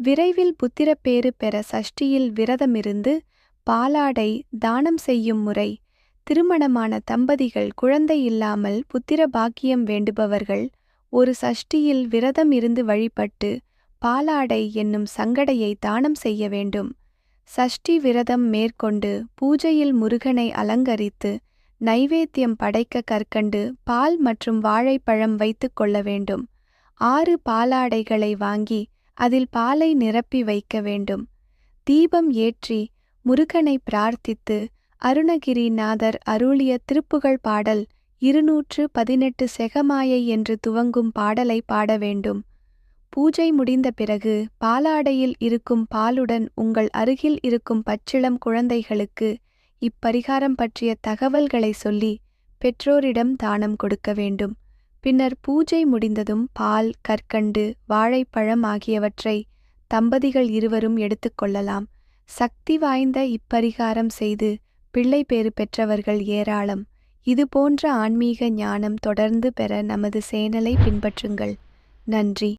விரைவில் புத்திரப்பேறு பெற சஷ்டியில் விரதமிருந்து பாலாடை தானம் செய்யும் முறை. திருமணமான தம்பதிகள் குழந்தை இல்லாமல் புத்திர பாக்கியம் வேண்டுபவர்கள் ஒரு சஷ்டியில் விரதம் இருந்து வழிபட்டு பாலாடை என்னும் சங்கடையை தானம் செய்ய வேண்டும். சஷ்டி விரதம் மேற்கொண்டு பூஜையில் முருகனை அலங்கரித்து நைவேத்தியம் படைக்க கற்கண்டு பால் மற்றும் வாழைப்பழம் வைத்து கொள்ள வேண்டும். 6 பாலாடைகளை வாங்கி அதில் பாலை நிரப்பி வைக்க வேண்டும். தீபம் ஏற்றி முருகனை பிரார்த்தித்து அருணகிரிநாதர் அருளிய திருப்புகழ் பாடல் 218 செகமாயை என்று துவங்கும் பாடலை பாட வேண்டும். பூஜை முடிந்த பிறகு பாலாடையில் இருக்கும் பாலுடன் உங்கள் அருகில் இருக்கும் பச்சிளம் குழந்தைகளுக்கு இப்பரிகாரம் பற்றிய தகவல்களை சொல்லி பெற்றோரிடம் தானம் கொடுக்க வேண்டும். பின்னர் பூஜை முடிந்ததும் பால், கற்கண்டு, வாழைப்பழம் ஆகியவற்றை தம்பதிகள் இருவரும் எடுத்துக்கொள்ளலாம். சக்தி வாய்ந்த இப்பரிகாரம் செய்து பிள்ளை பேறு பெற்றவர்கள் ஏராளம். இது போன்ற ஆன்மீக ஞானம் தொடர்ந்து பெற நமது சேனலை பின்பற்றுங்கள். நன்றி.